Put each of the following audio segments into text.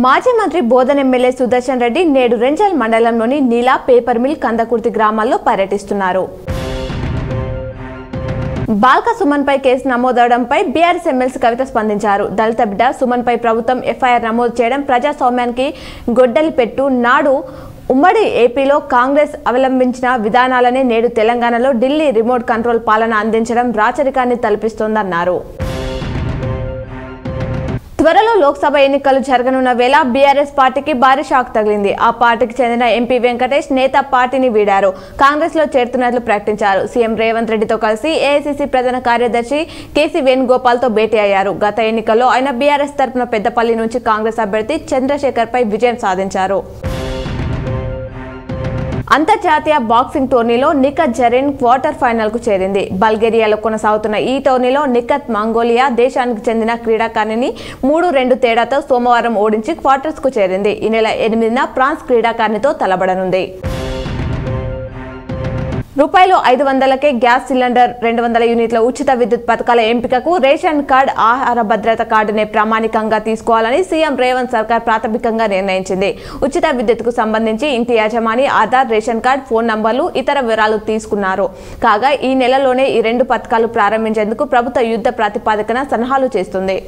మాజీ మంత్రి బోధన్ ఎమ్మెల్యే సుదర్శన్ రెడ్డి నేడు రెంజల్ మండలంలోని నీలా పేపర్ మిల్ కందకుర్తి గ్రామాల్లో పర్యటిస్తున్నారు. బాల్క సుమన్ పై కేసు నమోదవడంపై బీఆర్ఎస్ ఎమ్మెల్సీ కవిత స్పందించారు. దళిత బిడ్డ సుమన్ పై ప్రభుత్వం ఎఫ్ఐఆర్ నమోదు చేయడం ప్రజాస్వామ్యానికి గొడ్డలి పెట్టు. నాడు ఉమ్మడి ఏపీలో కాంగ్రెస్ అవలంబించిన విధానాలనే నేడు తెలంగాణలో ఢిల్లీ రిమోట్ కంట్రోల్ పాలన అందించడం రాచరికాన్ని తలపిస్తోందన్నారు. త్వరలో లోక్సభ ఎన్నికలు జరగనున్న వేళ బీఆర్ఎస్ పార్టీకి భారీ షాక్ తగిలింది. ఆ పార్టీకి చెందిన ఎంపీ వెంకటేష్ నేత పార్టీని వీడారు. కాంగ్రెస్ లో చేరుతున్నట్లు ప్రకటించారు. సీఎం రేవంత్ రెడ్డితో కలిసి ఏఐసీసీ ప్రధాన కార్యదర్శి కేసీ వేణుగోపాల్ తో భేటీ అయ్యారు. గత ఎన్నికల్లో ఆయన బీఆర్ఎస్ తరఫున పెద్దపల్లి నుంచి కాంగ్రెస్ అభ్యర్థి చంద్రశేఖర్ పై విజయం సాధించారు. అంతర్జాతీయ బాక్సింగ్ టోర్నీలో నిఖత్ జరీన్ క్వార్టర్ ఫైనల్ కు చేరింది. బల్గేరియాలో కొనసాగుతున్న ఈ టోర్నీలో నిఖత్ మంగోలియా దేశానికి చెందిన క్రీడాకారిణిని 3-2 తేడాతో సోమవారం ఓడించి క్వార్టర్స్ కు చేరింది. ఈ నెల 8న ఫ్రాన్స్ క్రీడాకారిణితో తలపడనుంది. రూపాయలు 500కే గ్యాస్ సిలిండర్, 200 యూనిట్ల ఉచిత విద్యుత్ పథకాల ఎంపికకు రేషన్ కార్డ్, ఆహార భద్రత కార్డునే ప్రామాణికంగా తీసుకోవాలని సీఎం రేవంత్ సర్కార్ ప్రాథమికంగా నిర్ణయించింది. ఉచిత విద్యుత్కు సంబంధించి ఇంటి యజమాని ఆధార్, రేషన్ కార్డ్, ఫోన్ నంబర్లు, ఇతర వివరాలు తీసుకున్నారు. కాగా ఈ నెలలోనే ఈ 2 పథకాలు ప్రారంభించేందుకు ప్రభుత్వ యుద్ధ ప్రాతిపదికన సన్నాహాలు చేస్తుంది.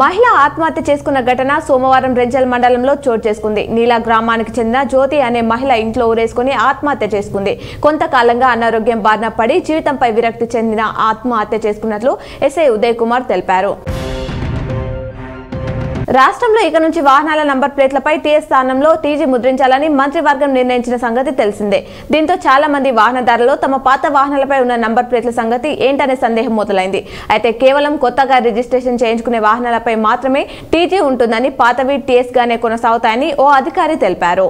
మహిళ ఆత్మహత్య చేసుకున్న ఘటన సోమవారం రెంజల్ మండలంలో చోటు చేసుకుంది. నీలా గ్రామానికి చెందిన జ్యోతి అనే మహిళ ఇంట్లో ఊరేసుకుని ఆత్మహత్య చేసుకుంది. కొంతకాలంగా అనారోగ్యం బారిన పడి జీవితంపై విరక్తి చెందిన ఆత్మహత్య చేసుకున్నట్లు ఎస్ఐ ఉదయ్ కుమార్ తెలిపారు. రాష్ట్రంలో ఇక నుంచి వాహనాల నంబర్ ప్లేట్లపై టీఎస్ స్థానంలో టీజీ ముద్రించాలని మంత్రివర్గం నిర్ణయించిన సంగతి తెలిసిందే. దీంతో చాలా మంది వాహనదారులు తమ పాత వాహనాలపై ఉన్న నంబర్ ప్లేట్ల సంగతి ఏంటనే సందేహం మొదలైంది. అయితే కేవలం కొత్తగా రిజిస్ట్రేషన్ చేయించుకునే వాహనాలపై మాత్రమే టీజీ ఉంటుందని, పాతవి టీఎస్ గానే కొనసాగుతాయని ఓ అధికారి తెలిపారు.